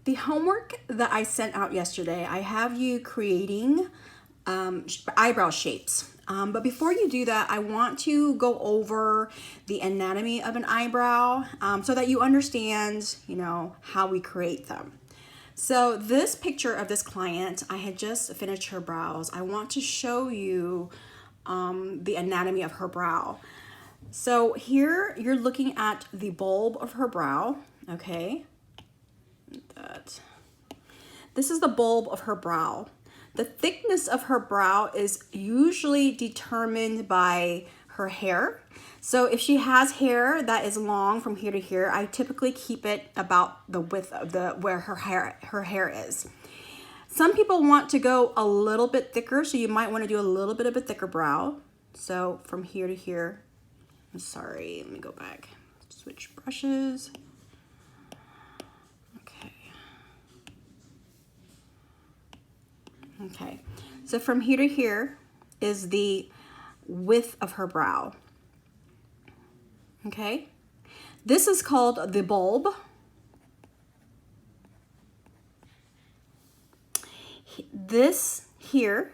The homework that I sent out yesterday, I have you creating eyebrow shapes. But before you do that, I want to go over the anatomy of an eyebrow so that you understand, how we create them. So this picture of this client, I had just finished her brows. I want to show you the anatomy of her brow. So here you're looking at the bulb of her brow, okay? This is the bulb of her brow. The thickness of her brow is usually determined by her hair. So if she has hair that is long from here to here, I typically keep it about the width of where her hair is. Some people want to go a little bit thicker, so you might want to do a little bit of a thicker brow. So from here to here, I'm sorry, let me go back. Switch brushes. Okay, so from here to here is the width of her brow. Okay, this is called the bulb. This here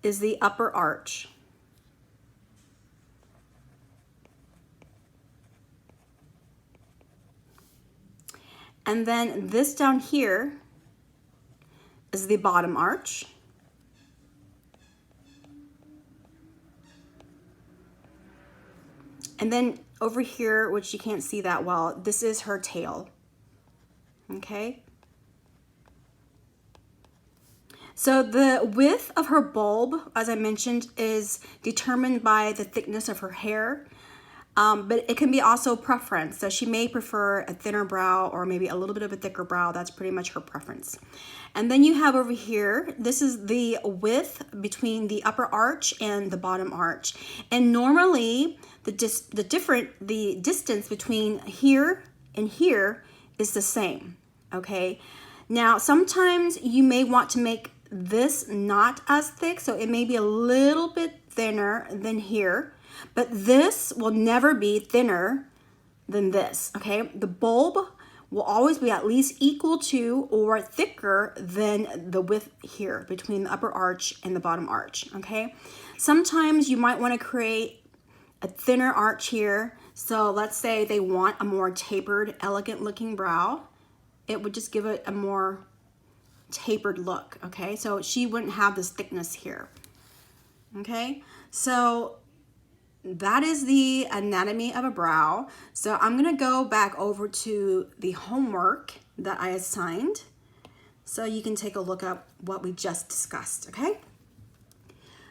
is the upper arch. And then this down here is the bottom arch. And then over here, which you can't see that well, this is her tail, okay? So the width of her bulb, as I mentioned, is determined by the thickness of her hair. But it can be also preference. So she may prefer a thinner brow or maybe a little bit of a thicker brow. That's pretty much her preference. And then you have over here, this is the width between the upper arch and the bottom arch. And normally the distance between here and here is the same, okay? Now, sometimes you may want to make this not as thick, so it may be a little bit thinner than here. But this will never be thinner than this, okay? The bulb will always be at least equal to or thicker than the width here between the upper arch and the bottom arch, okay? Sometimes you might want to create a thinner arch here. So let's say they want a more tapered, elegant looking brow. It would just give it a more tapered look, okay? So she wouldn't have this thickness here, okay? So that is the anatomy of a brow. So I'm gonna go back over to the homework that I assigned so you can take a look at what we just discussed, okay?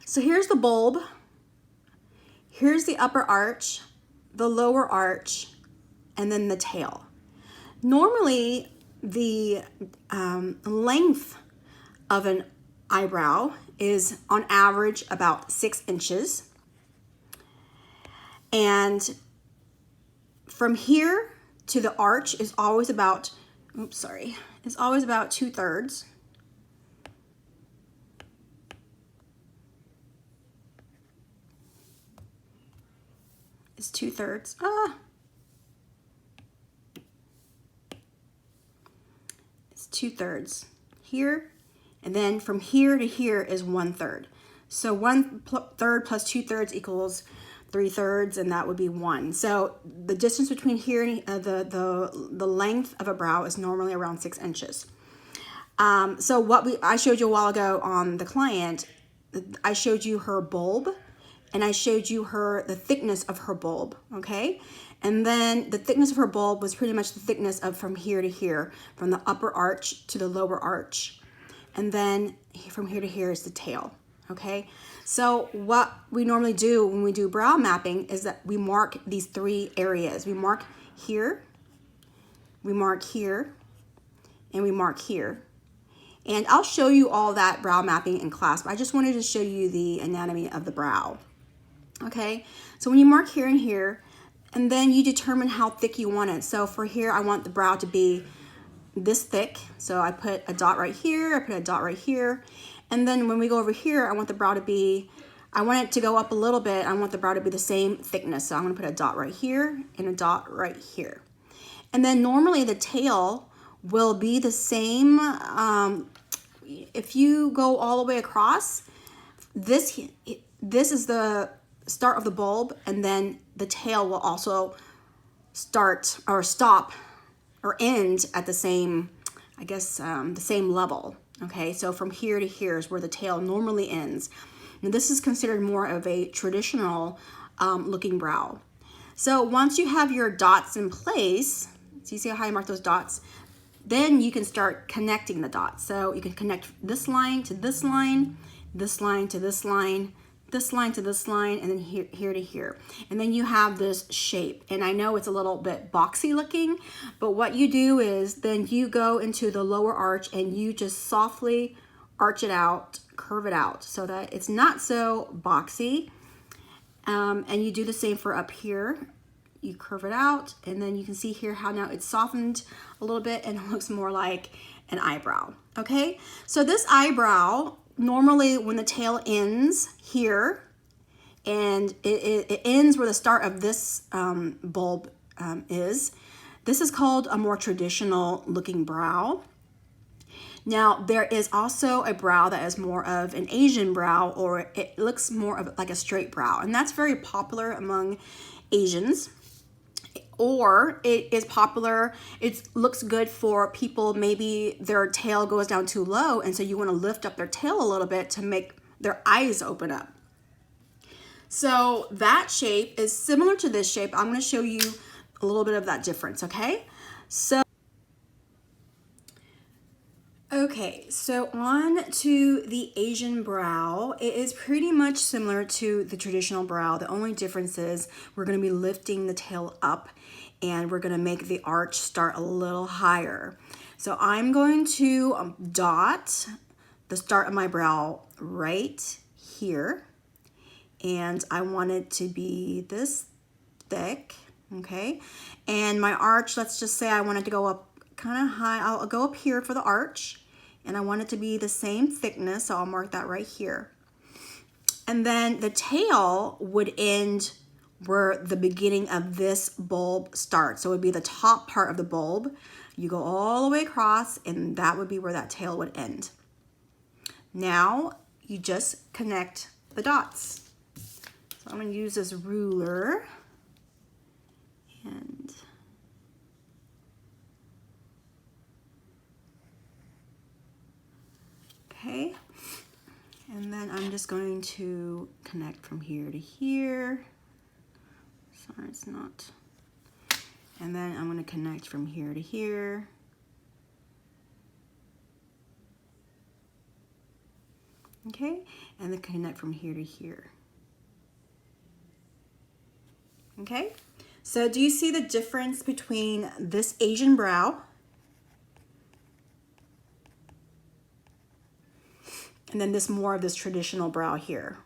So here's the bulb, here's the upper arch, the lower arch, and then the tail. Normally, the length of an eyebrow is on average about 6 inches. And from here to the arch is always about, it's always about 2/3. It's 2/3. It's 2/3 here, and then from here to here is 1/3. So 1/3 plus 2/3 equals 3/3, and that would be 1. So the distance between here and the length of a brow is normally around 6 inches. So what I showed you a while ago on the client, I showed you her bulb, and I showed you the thickness of her bulb, okay? And then the thickness of her bulb was pretty much the thickness of from here to here, from the upper arch to the lower arch. And then from here to here is the tail, okay? So what we normally do when we do brow mapping is that we mark these 3 areas. We mark here, we mark here, and we mark here. And I'll show you all that brow mapping in class, but I just wanted to show you the anatomy of the brow. Okay, so when you mark here and here, and then you determine how thick you want it. So for here, I want the brow to be this thick. So I put a dot right here, I put a dot right here. And then when we go over here, I want the brow to be, I want it to go up a little bit. I want the brow to be the same thickness. So I'm gonna put a dot right here and a dot right here. And then normally the tail will be the same. If you go all the way across, this is the start of the bulb, and then the tail will also start or stop or end at the same, I guess, the same level. Okay, so from here to here is where the tail normally ends. Now this is considered more of a traditional looking brow. So once you have your dots in place, so you see how I mark those dots, then you can start connecting the dots. So you can connect this line to this line, this line to this line, this line to this line, and then here to here. And then you have this shape. And I know it's a little bit boxy looking, but what you do is then you go into the lower arch and you just softly arch it out, curve it out so that it's not so boxy. And you do the same for up here. You curve it out, and then you can see here how now it's softened a little bit and it looks more like an eyebrow. Okay, so this eyebrow, normally when the tail ends here, and it ends where the start of this bulb is, this is called a more traditional looking brow. Now, there is also a brow that is more of an Asian brow, or it looks more of like a straight brow, and that's very popular among Asians. Or it is popular, it looks good for people, maybe their tail goes down too low, and so you want to lift up their tail a little bit to make their eyes open up. So that shape is similar to this shape. I'm going to show you a little bit of that difference, okay? So on to the Asian brow. It is pretty much similar to the traditional brow. The only difference is we're going to be lifting the tail up, and we're going to make the arch start a little higher. So I'm going to dot the start of my brow right here, and I want it to be this thick, okay? And my arch, let's just say I want it to go up kind of high. I'll go up here for the arch, and I want it to be the same thickness, so I'll mark that right here. And then the tail would end where the beginning of this bulb starts. So it would be the top part of the bulb. You go all the way across, and that would be where that tail would end. Now you just connect the dots. So I'm going to use this ruler, and okay, and then I'm just going to connect from here to here. Sorry, it's not. And then I'm going to connect from here to here. Okay, and then connect from here to here. Okay, so do you see the difference between this Asian brow and then this more of this traditional brow here?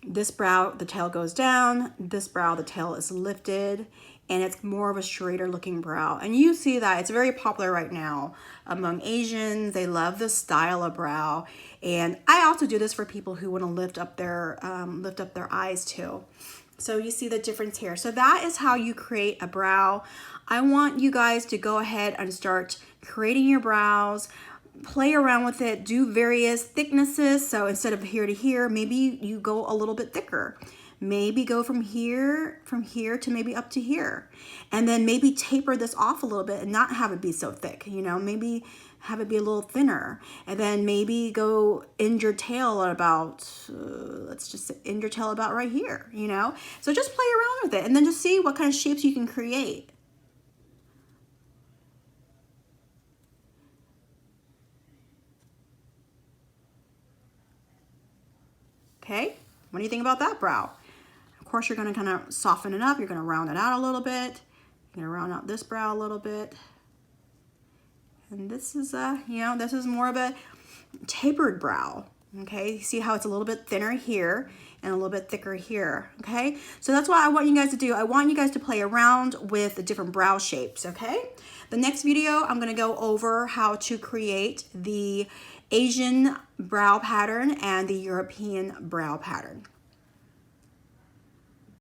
This brow, the tail goes down. This brow, the tail is lifted, and it's more of a straighter looking brow. And you see that it's very popular right now among Asians. They love this style of brow. And I also do this for people who want to lift up their eyes too. So you see the difference here. So that is how you create a brow. I want you guys to go ahead and start creating your brows. Play around with it, do various thicknesses. So instead of here to here, maybe you go a little bit thicker. Maybe go from here to maybe up to here. And then maybe taper this off a little bit and not have it be so thick, you know, maybe have it be a little thinner. And then maybe go end your tail at about, let's just end your tail about right here, you know. So just play around with it and then just see what kind of shapes you can create. Okay, what do you think about that brow? Of course, you're gonna kind of soften it up. You're gonna round it out a little bit. You're gonna round out this brow a little bit. And this is, you know, this is more of a tapered brow. Okay, you see how it's a little bit thinner here and a little bit thicker here. Okay, so that's what I want you guys to do. I want you guys to play around with the different brow shapes. Okay, the next video, I'm gonna go over how to create the Asian brow pattern and the European brow pattern.